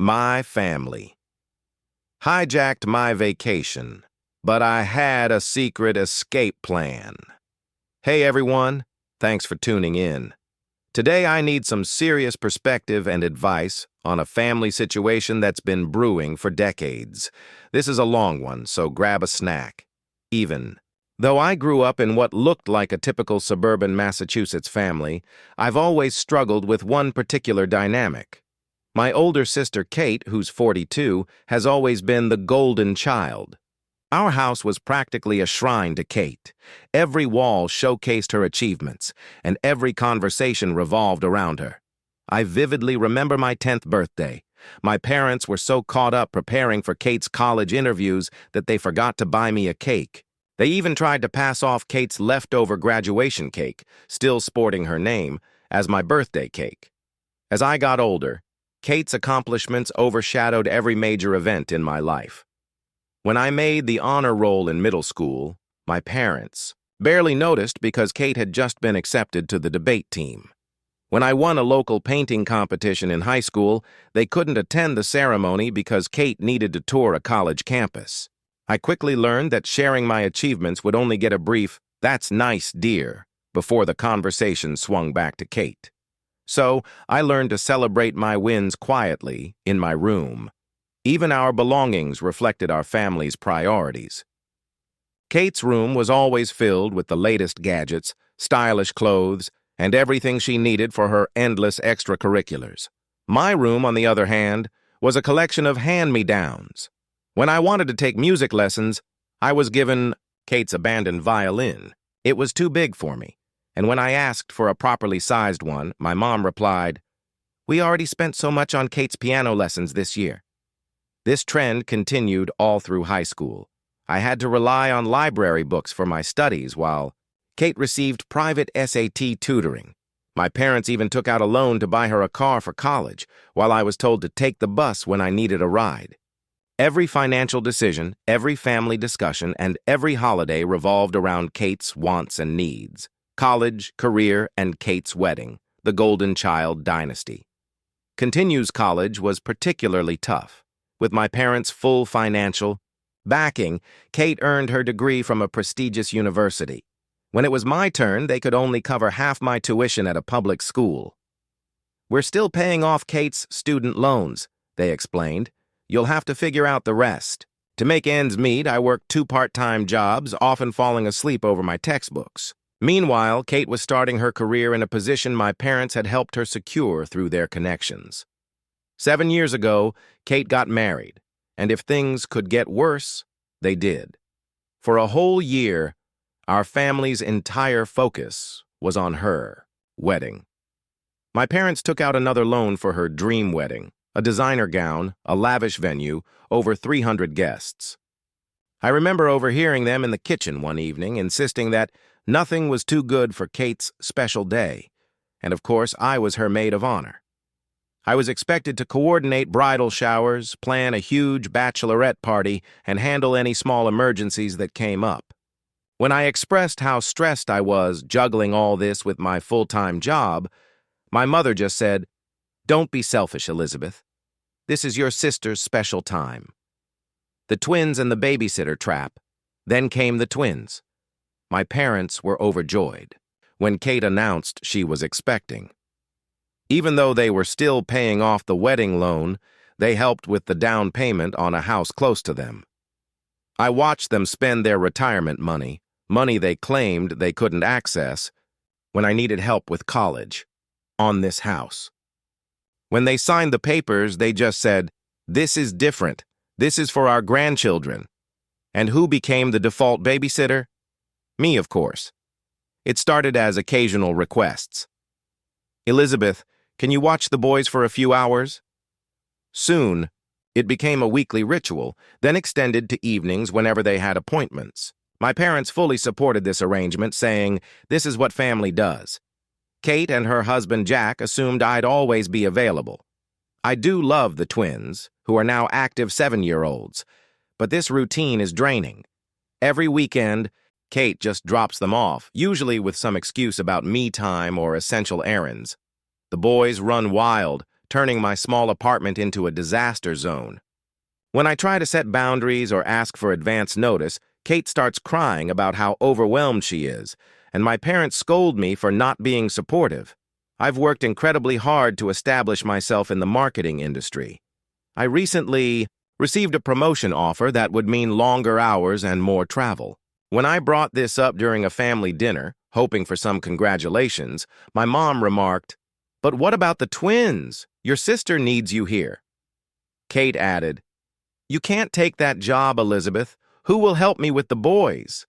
My family. Hijacked my vacation, but I had a secret escape plan. Hey everyone, thanks for tuning in. Today I need some serious perspective and advice on a family situation that's been brewing for decades. This is a long one, so grab a snack. Though I grew up in what looked like a typical suburban Massachusetts family, I've always struggled with one particular dynamic. My older sister Kate, who's 42, has always been the golden child. Our house was practically a shrine to Kate. Every wall showcased her achievements, and every conversation revolved around her. I vividly remember my 10th birthday. My parents were so caught up preparing for Kate's college interviews that they forgot to buy me a cake. They even tried to pass off Kate's leftover graduation cake, still sporting her name, as my birthday cake. As I got older, Kate's accomplishments overshadowed every major event in my life. When I made the honor roll in middle school, my parents barely noticed because Kate had just been accepted to the debate team. When I won a local painting competition in high school, they couldn't attend the ceremony because Kate needed to tour a college campus. I quickly learned that sharing my achievements would only get a brief, "That's nice, dear," before the conversation swung back to Kate. So, I learned to celebrate my wins quietly in my room. Even our belongings reflected our family's priorities. Kate's room was always filled with the latest gadgets, stylish clothes, and everything she needed for her endless extracurriculars. My room, on the other hand, was a collection of hand-me-downs. When I wanted to take music lessons, I was given Kate's abandoned violin. It was too big for me. And when I asked for a properly sized one, my mom replied, "We already spent so much on Kate's piano lessons this year." This trend continued all through high school. I had to rely on library books for my studies while Kate received private SAT tutoring. My parents even took out a loan to buy her a car for college, while I was told to take the bus when I needed a ride. Every financial decision, every family discussion, and every holiday revolved around Kate's wants and needs. College, career, and Kate's wedding, the golden child dynasty. Continues college was particularly tough. With my parents' full financial backing, Kate earned her degree from a prestigious university. When it was my turn, they could only cover half my tuition at a public school. "We're still paying off Kate's student loans," they explained. "You'll have to figure out the rest." To make ends meet, I worked 2 part-time jobs, often falling asleep over my textbooks. Meanwhile, Kate was starting her career in a position my parents had helped her secure through their connections. 7 years ago, Kate got married, and if things could get worse, they did. For a whole year, our family's entire focus was on her wedding. My parents took out another loan for her dream wedding, a designer gown, a lavish venue, over 300 guests. I remember overhearing them in the kitchen one evening, insisting that nothing was too good for Kate's special day, and of course I was her maid of honor. I was expected to coordinate bridal showers, plan a huge bachelorette party, and handle any small emergencies that came up. When I expressed how stressed I was juggling all this with my full-time job, my mother just said, "Don't be selfish, Elizabeth. This is your sister's special time." The twins and the babysitter trap. Then came the twins. My parents were overjoyed when Kate announced she was expecting. Even though they were still paying off the wedding loan, they helped with the down payment on a house close to them. I watched them spend their retirement money they claimed they couldn't access, when I needed help with college, on this house. When they signed the papers, they just said, "This is different. This is for our grandchildren." And who became the default babysitter? Me, of course. It started as occasional requests. "Elizabeth, can you watch the boys for a few hours?" Soon, it became a weekly ritual, then extended to evenings whenever they had appointments. My parents fully supported this arrangement, saying, "This is what family does." Kate and her husband Jack assumed I'd always be available. I do love the twins, who are now active 7-year-olds, but this routine is draining. Every weekend, Kate just drops them off, usually with some excuse about me time or essential errands. The boys run wild, turning my small apartment into a disaster zone. When I try to set boundaries or ask for advance notice, Kate starts crying about how overwhelmed she is, and my parents scold me for not being supportive. I've worked incredibly hard to establish myself in the marketing industry. I recently received a promotion offer that would mean longer hours and more travel. When I brought this up during a family dinner, hoping for some congratulations, my mom remarked, "But what about the twins? Your sister needs you here." Kate added, "You can't take that job, Elizabeth. Who will help me with the boys?"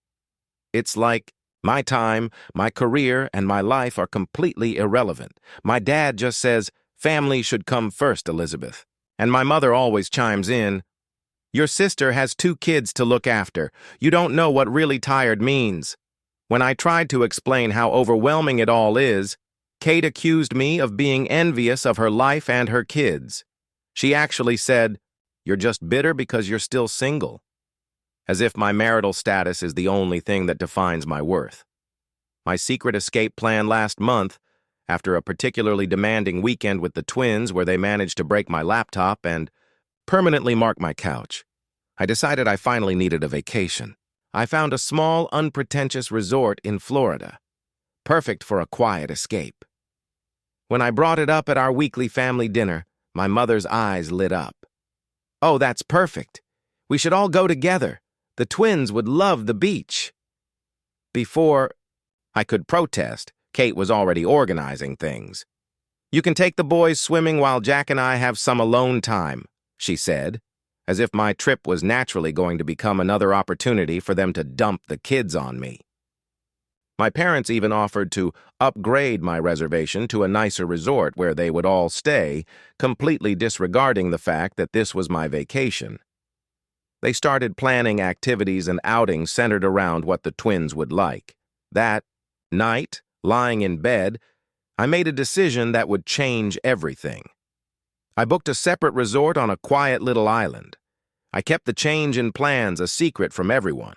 It's like my time, my career, and my life are completely irrelevant. My dad just says, "Family should come first, Elizabeth." And my mother always chimes in, "Your sister has 2 kids to look after. You don't know what really tired means." When I tried to explain how overwhelming it all is, Kate accused me of being envious of her life and her kids. She actually said, "You're just bitter because you're still single." As if my marital status is the only thing that defines my worth. My secret escape plan last month, after a particularly demanding weekend with the twins where they managed to break my laptop and permanently mark my couch, I decided I finally needed a vacation. I found a small, unpretentious resort in Florida, perfect for a quiet escape. When I brought it up at our weekly family dinner, my mother's eyes lit up. "Oh, that's perfect. We should all go together. The twins would love the beach." Before I could protest, Kate was already organizing things. "You can take the boys swimming while Jack and I have some alone time," she said, as if my trip was naturally going to become another opportunity for them to dump the kids on me. My parents even offered to upgrade my reservation to a nicer resort where they would all stay, completely disregarding the fact that this was my vacation. They started planning activities and outings centered around what the twins would like. That night, lying in bed, I made a decision that would change everything. I booked a separate resort on a quiet little island. I kept the change in plans a secret from everyone.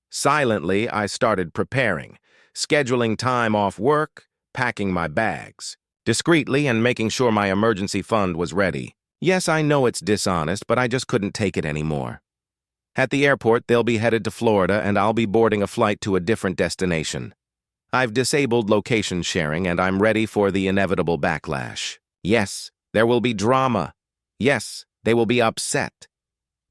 Silently, I started preparing, scheduling time off work, packing my bags, discreetly and making sure my emergency fund was ready. Yes, I know it's dishonest, but I just couldn't take it anymore. At the airport, they'll be headed to Florida, and I'll be boarding a flight to a different destination. I've disabled location sharing, and I'm ready for the inevitable backlash. Yes, there will be drama. Yes, they will be upset.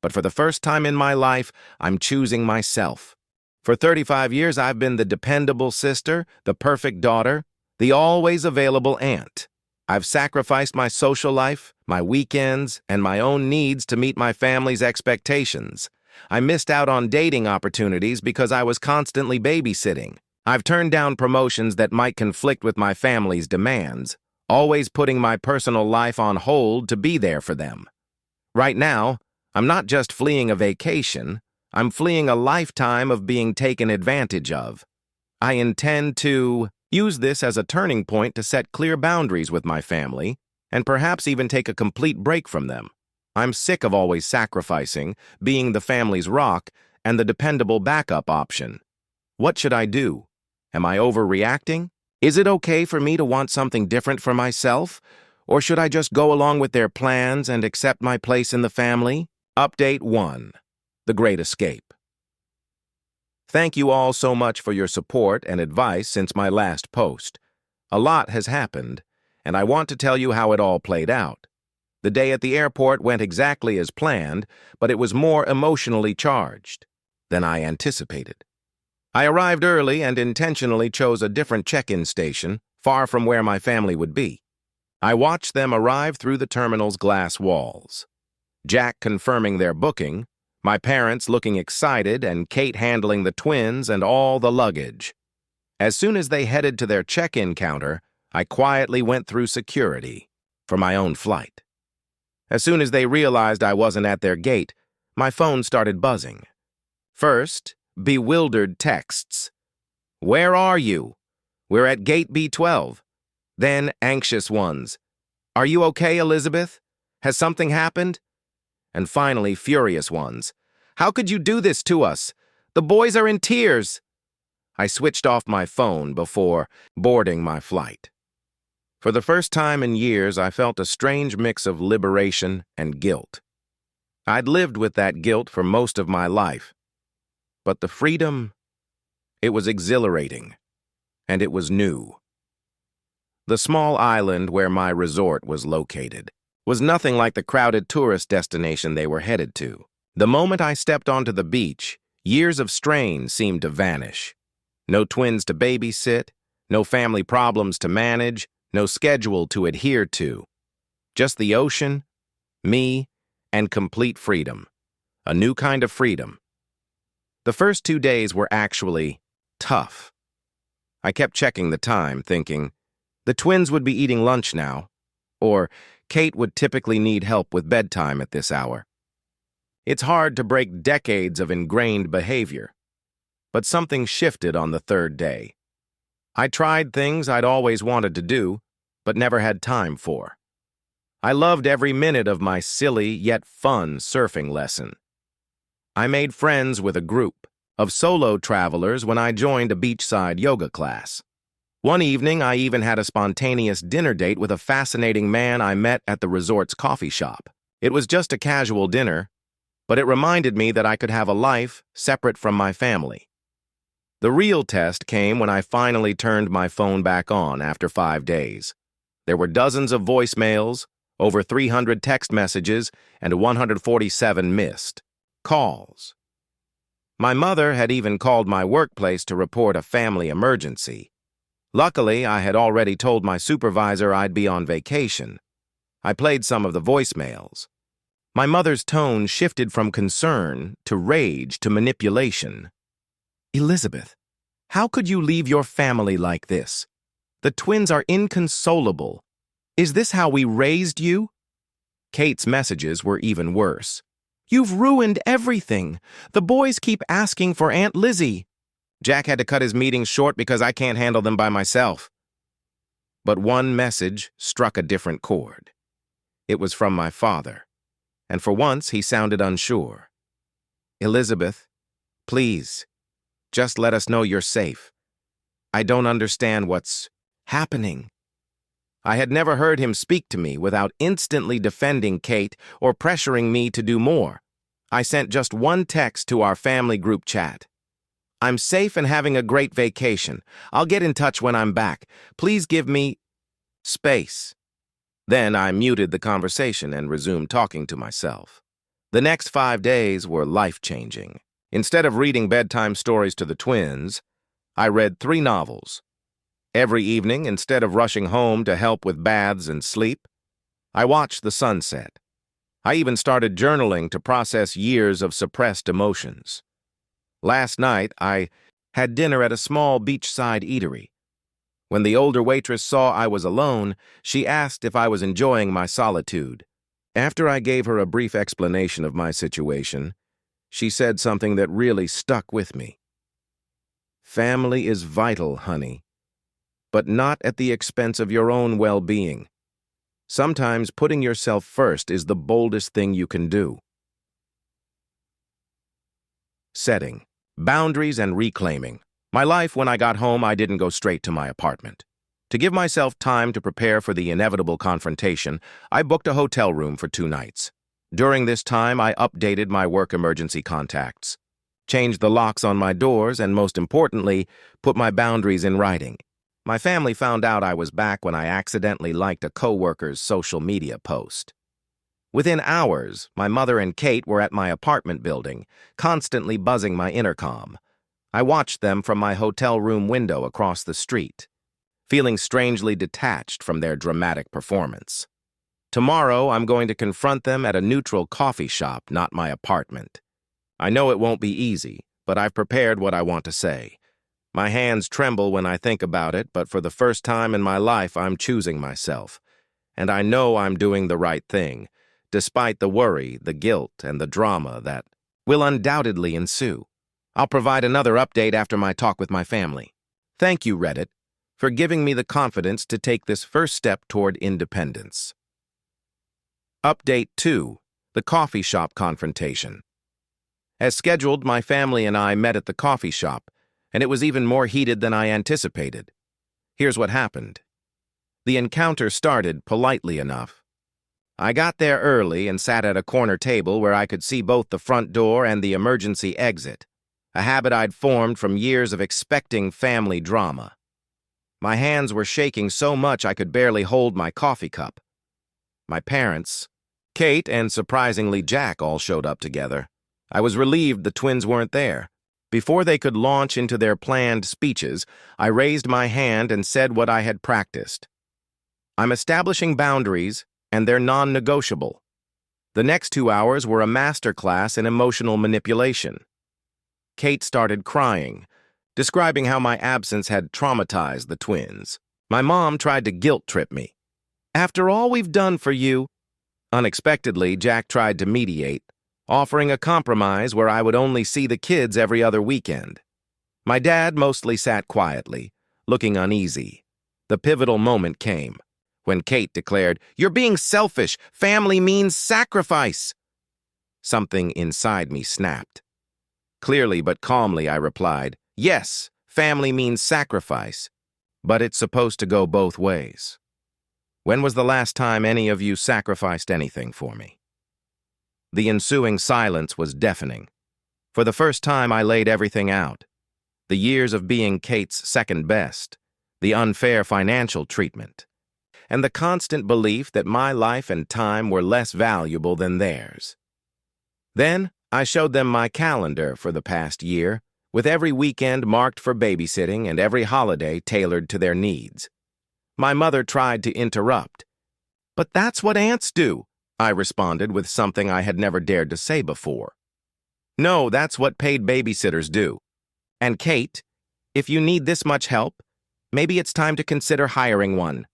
But for the first time in my life, I'm choosing myself. For 35 years, I've been the dependable sister, the perfect daughter, the always available aunt. I've sacrificed my social life, my weekends, and my own needs to meet my family's expectations. I missed out on dating opportunities because I was constantly babysitting. I've turned down promotions that might conflict with my family's demands, always putting my personal life on hold to be there for them. Right now, I'm not just fleeing a vacation, I'm fleeing a lifetime of being taken advantage of. I intend to use this as a turning point to set clear boundaries with my family, and perhaps even take a complete break from them. I'm sick of always sacrificing, being the family's rock, and the dependable backup option. What should I do? Am I overreacting? Is it okay for me to want something different for myself? Or should I just go along with their plans and accept my place in the family? Update 1. The Great Escape. Thank you all so much for your support and advice since my last post. A lot has happened, and I want to tell you how it all played out. The day at the airport went exactly as planned, but it was more emotionally charged than I anticipated. I arrived early and intentionally chose a different check-in station, far from where my family would be. I watched them arrive through the terminal's glass walls. Jack confirming their booking, my parents looking excited, and Kate handling the twins and all the luggage. As soon as they headed to their check-in counter, I quietly went through security for my own flight. As soon as they realized I wasn't at their gate, my phone started buzzing. First, bewildered texts. "Where are you? We're at gate B12. Then anxious ones. "Are you okay, Elizabeth? Has something happened?" And finally, furious ones. "How could you do this to us? The boys are in tears." I switched off my phone before boarding my flight. For the first time in years, I felt a strange mix of liberation and guilt. I'd lived with that guilt for most of my life, but the freedom, it was exhilarating, and it was new. The small island where my resort was located was nothing like the crowded tourist destination they were headed to. The moment I stepped onto the beach, years of strain seemed to vanish. No twins to babysit, no family problems to manage, no schedule to adhere to. Just the ocean, me, and complete freedom. A new kind of freedom. The first 2 days were actually tough. I kept checking the time, thinking, the twins would be eating lunch now, or Kate would typically need help with bedtime at this hour. It's hard to break decades of ingrained behavior, but something shifted on the third day. I tried things I'd always wanted to do, but never had time for. I loved every minute of my silly yet fun surfing lesson. I made friends with a group of solo travelers when I joined a beachside yoga class. One evening, I even had a spontaneous dinner date with a fascinating man I met at the resort's coffee shop. It was just a casual dinner, but it reminded me that I could have a life separate from my family. The real test came when I finally turned my phone back on after 5 days. There were dozens of voicemails, over 300 text messages, and 147 missed calls. My mother had even called my workplace to report a family emergency. Luckily, I had already told my supervisor I'd be on vacation. I played some of the voicemails. My mother's tone shifted from concern to rage to manipulation. Elizabeth, how could you leave your family like this? The twins are inconsolable. Is this how we raised you? Kate's messages were even worse. You've ruined everything. The boys keep asking for Aunt Lizzie. Jack had to cut his meetings short because I can't handle them by myself. But one message struck a different chord. It was from my father, and for once he sounded unsure. Elizabeth, please, just let us know you're safe. I don't understand what's happening. I had never heard him speak to me without instantly defending Kate or pressuring me to do more. I sent just one text to our family group chat. I'm safe and having a great vacation. I'll get in touch when I'm back. Please give me space. Then I muted the conversation and resumed talking to myself. The next 5 days were life-changing. Instead of reading bedtime stories to the twins, I read 3 novels. Every evening, instead of rushing home to help with baths and sleep, I watched the sunset. I even started journaling to process years of suppressed emotions. Last night, I had dinner at a small beachside eatery. When the older waitress saw I was alone, she asked if I was enjoying my solitude. After I gave her a brief explanation of my situation, she said something that really stuck with me. Family is vital, honey, but not at the expense of your own well-being. Sometimes putting yourself first is the boldest thing you can do. Setting. Boundaries and reclaiming. My life, when I got home, I didn't go straight to my apartment. To give myself time to prepare for the inevitable confrontation, I booked a hotel room for 2 nights. During this time, I updated my work emergency contacts, changed the locks on my doors, and most importantly, put my boundaries in writing. My family found out I was back when I accidentally liked a coworker's social media post. Within hours, my mother and Kate were at my apartment building, constantly buzzing my intercom. I watched them from my hotel room window across the street, feeling strangely detached from their dramatic performance. Tomorrow, I'm going to confront them at a neutral coffee shop, not my apartment. I know it won't be easy, but I've prepared what I want to say. My hands tremble when I think about it, but for the first time in my life, I'm choosing myself. And I know I'm doing the right thing, despite the worry, the guilt, and the drama that will undoubtedly ensue. I'll provide another update after my talk with my family. Thank you, Reddit, for giving me the confidence to take this first step toward independence. Update 2. The coffee shop confrontation. As scheduled, my family and I met at the coffee shop, and it was even more heated than I anticipated. Here's what happened. The encounter started politely enough. I got there early and sat at a corner table where I could see both the front door and the emergency exit, a habit I'd formed from years of expecting family drama. My hands were shaking so much I could barely hold my coffee cup. My parents, Kate and surprisingly Jack, all showed up together. I was relieved the twins weren't there. Before they could launch into their planned speeches, I raised my hand and said what I had practiced. I'm establishing boundaries, and they're non-negotiable. The next 2 hours were a masterclass in emotional manipulation. Kate started crying, describing how my absence had traumatized the twins. My mom tried to guilt-trip me. After all we've done for you. Unexpectedly, Jack tried to mediate, offering a compromise where I would only see the kids every other weekend. My dad mostly sat quietly, looking uneasy. The pivotal moment came, when Kate declared, "You're being selfish. Family means sacrifice." Something inside me snapped. Clearly but calmly, I replied, "Yes, family means sacrifice, but it's supposed to go both ways. When was the last time any of you sacrificed anything for me?" The ensuing silence was deafening. For the first time, I laid everything out. The years of being Kate's second best, the unfair financial treatment, and the constant belief that my life and time were less valuable than theirs. Then, I showed them my calendar for the past year, with every weekend marked for babysitting and every holiday tailored to their needs. My mother tried to interrupt. "But that's what aunts do," I responded with something I had never dared to say before. "No, that's what paid babysitters do. And Kate, if you need this much help, maybe it's time to consider hiring one."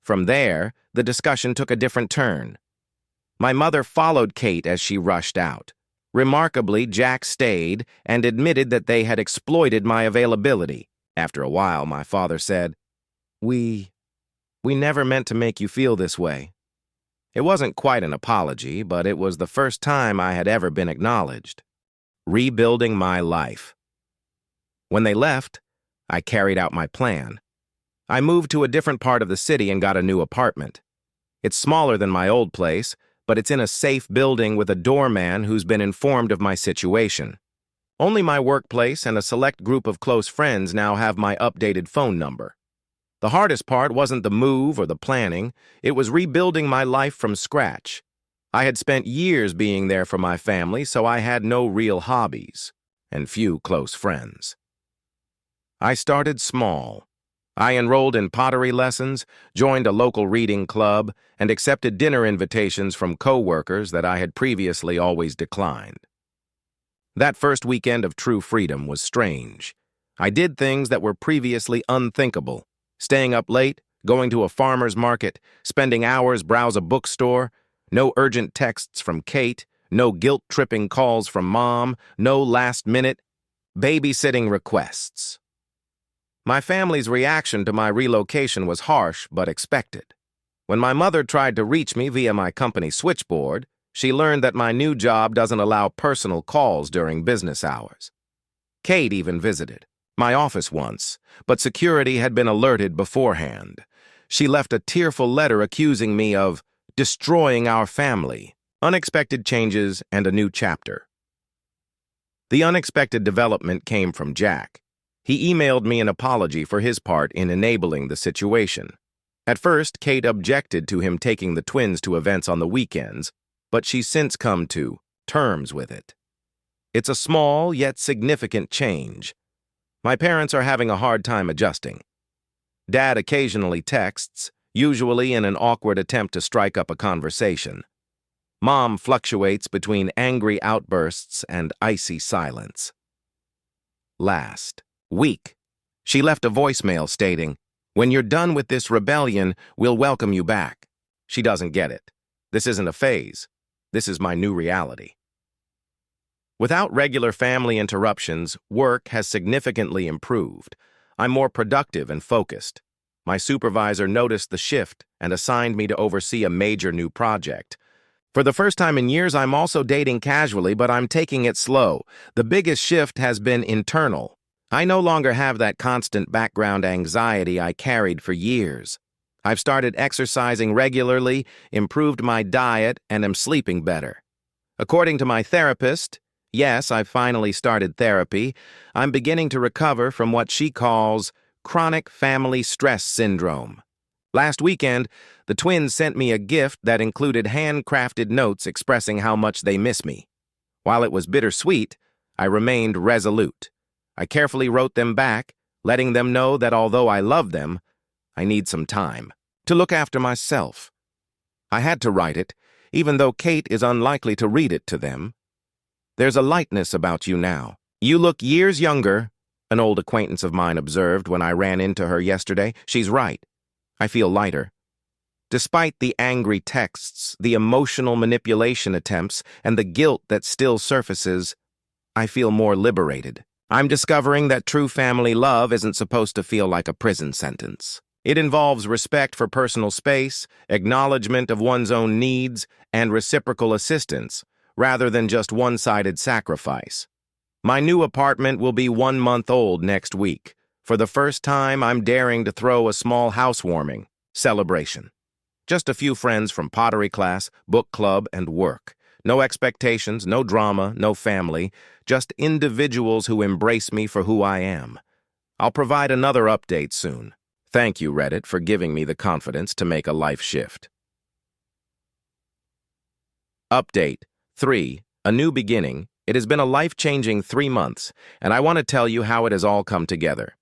From there, the discussion took a different turn. My mother followed Kate as she rushed out. Remarkably, Jack stayed and admitted that they had exploited my availability. After a while, my father said, We never meant to make you feel this way." It wasn't quite an apology, but it was the first time I had ever been acknowledged. Rebuilding my life. When they left, I carried out my plan. I moved to a different part of the city and got a new apartment. It's smaller than my old place, but it's in a safe building with a doorman who's been informed of my situation. Only my workplace and a select group of close friends now have my updated phone number. The hardest part wasn't the move or the planning, it was rebuilding my life from scratch. I had spent years being there for my family, so I had no real hobbies and few close friends. I started small. I enrolled in pottery lessons, joined a local reading club, and accepted dinner invitations from co-workers that I had previously always declined. That first weekend of true freedom was strange. I did things that were previously unthinkable. Staying up late, going to a farmer's market, spending hours browse a bookstore, no urgent texts from Kate, no guilt-tripping calls from Mom, no last-minute babysitting requests. My family's reaction to my relocation was harsh but expected. When my mother tried to reach me via my company switchboard, she learned that my new job doesn't allow personal calls during business hours. Kate even visited my office once, but security had been alerted beforehand. She left a tearful letter accusing me of destroying our family, unexpected changes, and a new chapter. The unexpected development came from Jack. He emailed me an apology for his part in enabling the situation. At first, Kate objected to him taking the twins to events on the weekends, but she's since come to terms with it. It's a small yet significant change. My parents are having a hard time adjusting. Dad occasionally texts, usually in an awkward attempt to strike up a conversation. Mom fluctuates between angry outbursts and icy silence. Last week, she left a voicemail stating, "When you're done with this rebellion, we'll welcome you back." She doesn't get it. This isn't a phase. This is my new reality. Without regular family interruptions, work has significantly improved. I'm more productive and focused. My supervisor noticed the shift and assigned me to oversee a major new project. For the first time in years, I'm also dating casually, but I'm taking it slow. The biggest shift has been internal. I no longer have that constant background anxiety I carried for years. I've started exercising regularly, improved my diet, and am sleeping better. According to my therapist, yes, I've finally started therapy, I'm beginning to recover from what she calls chronic family stress syndrome. Last weekend, the twins sent me a gift that included handcrafted notes expressing how much they miss me. While it was bittersweet, I remained resolute. I carefully wrote them back, letting them know that although I love them, I need some time to look after myself. I had to write it, even though Kate is unlikely to read it to them. There's a lightness about you now. You look years younger, an old acquaintance of mine observed when I ran into her yesterday. She's right. I feel lighter. Despite the angry texts, the emotional manipulation attempts, and the guilt that still surfaces, I feel more liberated. I'm discovering that true family love isn't supposed to feel like a prison sentence. It involves respect for personal space, acknowledgement of one's own needs, and reciprocal assistance, rather than just one-sided sacrifice. My new apartment will be 1 month old next week. For the first time, I'm daring to throw a small housewarming celebration. Just a few friends from pottery class, book club, and work. No expectations, no drama, no family, just individuals who embrace me for who I am. I'll provide another update soon. Thank you, Reddit, for giving me the confidence to make a life shift. Update 3. A new beginning. It has been a life-changing 3 months, and I want to tell you how it has all come together.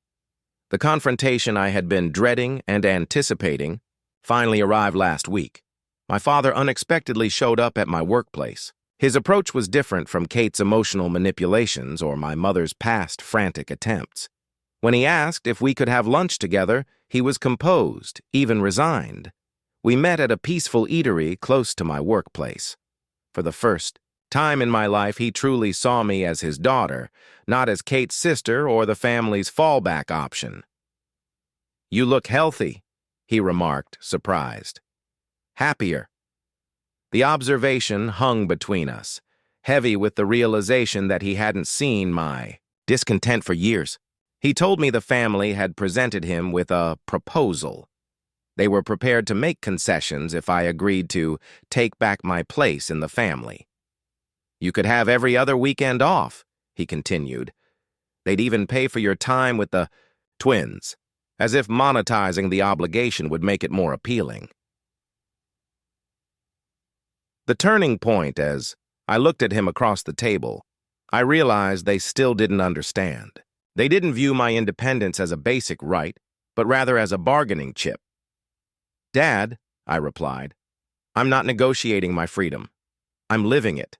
The confrontation I had been dreading and anticipating finally arrived last week. My father unexpectedly showed up at my workplace. His approach was different from Kate's emotional manipulations or my mother's past frantic attempts. When he asked if we could have lunch together, he was composed, even resigned. We met at a peaceful eatery close to my workplace. For the first time in my life, he truly saw me as his daughter, not as Kate's sister or the family's fallback option. "You look healthy," he remarked, surprised. "Happier." The observation hung between us, heavy with the realization that he hadn't seen my discontent for years. He told me the family had presented him with a proposal. They were prepared to make concessions if I agreed to take back my place in the family. "You could have every other weekend off," he continued. "They'd even pay for your time with the twins, as if monetizing the obligation would make it more appealing." The turning point, as I looked at him across the table, I realized they still didn't understand. They didn't view my independence as a basic right, but rather as a bargaining chip. "Dad," I replied, "I'm not negotiating my freedom. I'm living it."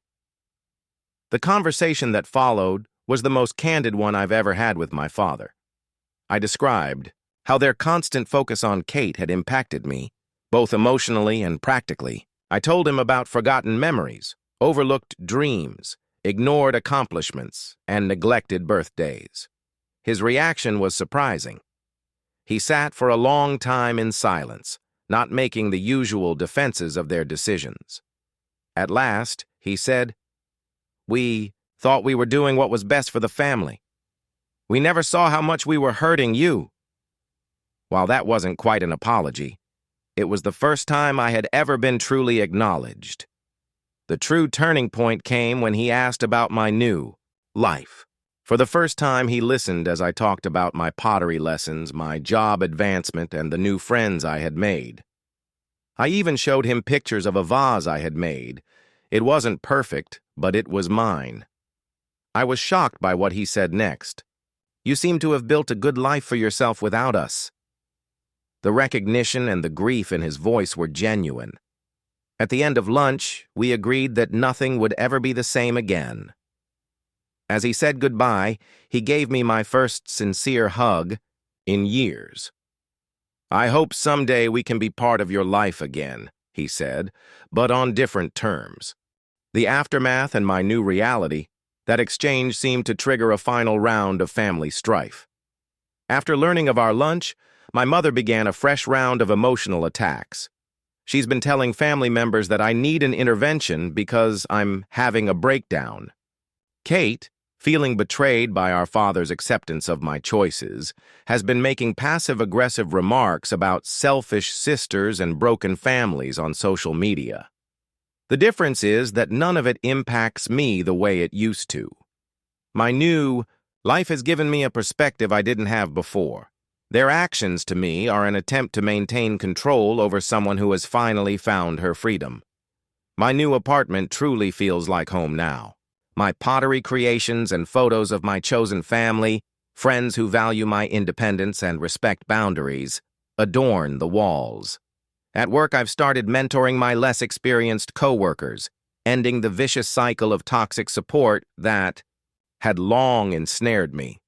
The conversation that followed was the most candid one I've ever had with my father. I described how their constant focus on Kate had impacted me, both emotionally and practically. I told him about forgotten memories, overlooked dreams, ignored accomplishments, and neglected birthdays. His reaction was surprising. He sat for a long time in silence, not making the usual defenses of their decisions. At last, he said, "We thought we were doing what was best for the family. We never saw how much we were hurting you." While that wasn't quite an apology, it was the first time I had ever been truly acknowledged. The true turning point came when he asked about my new life. For the first time, he listened as I talked about my pottery lessons, my job advancement, and the new friends I had made. I even showed him pictures of a vase I had made. It wasn't perfect, but it was mine. I was shocked by what he said next. "You seem to have built a good life for yourself without us." The recognition and the grief in his voice were genuine. At the end of lunch, we agreed that nothing would ever be the same again. As he said goodbye, he gave me my first sincere hug in years. "I hope someday we can be part of your life again," he said, "but on different terms." The aftermath and my new reality, that exchange seemed to trigger a final round of family strife. After learning of our lunch, my mother began a fresh round of emotional attacks. She's been telling family members that I need an intervention because I'm having a breakdown. Kate, feeling betrayed by our father's acceptance of my choices, has been making passive-aggressive remarks about selfish sisters and broken families on social media. The difference is that none of it impacts me the way it used to. My new life has given me a perspective I didn't have before. Their actions to me are an attempt to maintain control over someone who has finally found her freedom. My new apartment truly feels like home now. My pottery creations and photos of my chosen family, friends who value my independence and respect boundaries, adorn the walls. At work, I've started mentoring my less experienced coworkers, ending the vicious cycle of toxic support that had long ensnared me.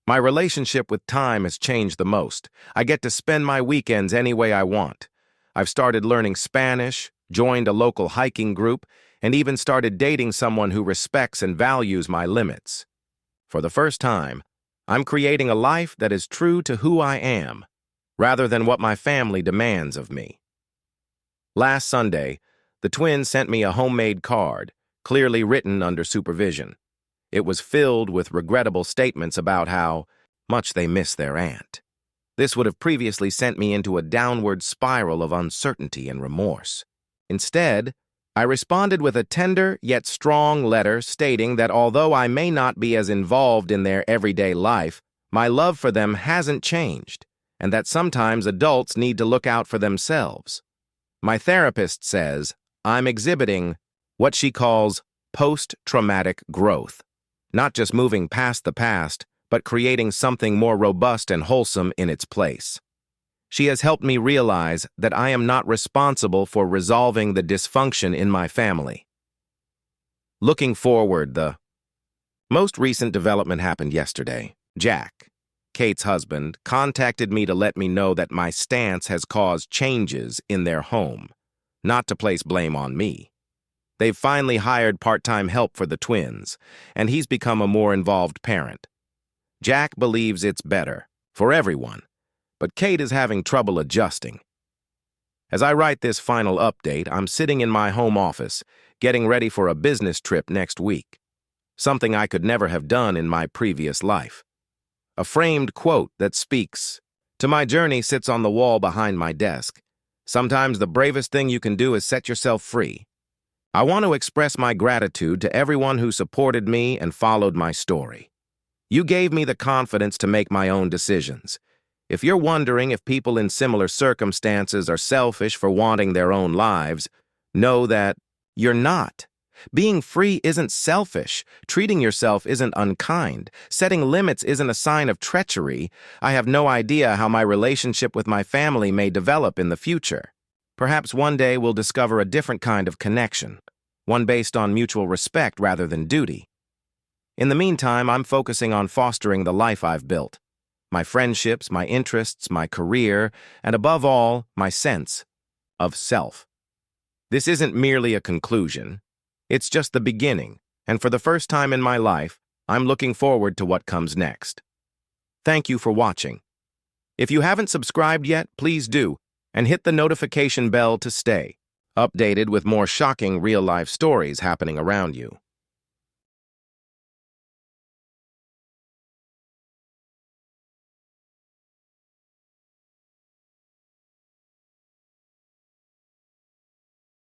My relationship with time has changed the most. I get to spend my weekends any way I want. I've started learning Spanish, joined a local hiking group, and even started dating someone who respects and values my limits. For the first time, I'm creating a life that is true to who I am, rather than what my family demands of me. Last Sunday, the twins sent me a homemade card, clearly written under supervision. It was filled with regrettable statements about how much they miss their aunt. This would have previously sent me into a downward spiral of uncertainty and remorse. Instead, I responded with a tender yet strong letter stating that although I may not be as involved in their everyday life, my love for them hasn't changed, and that sometimes adults need to look out for themselves. My therapist says I'm exhibiting what she calls post-traumatic growth, not just moving past the past, but creating something more robust and wholesome in its place. She has helped me realize that I am not responsible for resolving the dysfunction in my family. Looking forward, the most recent development happened yesterday. Jack, Kate's husband, contacted me to let me know that my stance has caused changes in their home, not to place blame on me. They've finally hired part-time help for the twins, and he's become a more involved parent. Jack believes it's better for everyone, but Kate is having trouble adjusting. As I write this final update, I'm sitting in my home office, getting ready for a business trip next week, something I could never have done in my previous life. A framed quote that speaks to my journey sits on the wall behind my desk. Sometimes the bravest thing you can do is set yourself free. I want to express my gratitude to everyone who supported me and followed my story. You gave me the confidence to make my own decisions. If you're wondering if people in similar circumstances are selfish for wanting their own lives, know that you're not. Being free isn't selfish. Treating yourself isn't unkind. Setting limits isn't a sign of treachery. I have no idea how my relationship with my family may develop in the future. Perhaps one day we'll discover a different kind of connection, one based on mutual respect rather than duty. In the meantime, I'm focusing on fostering the life I've built. My friendships, my interests, my career, and above all, my sense of self. This isn't merely a conclusion. It's just the beginning, and for the first time in my life, I'm looking forward to what comes next. Thank you for watching. If you haven't subscribed yet, please do, and hit the notification bell to stay updated with more shocking real-life stories happening around you.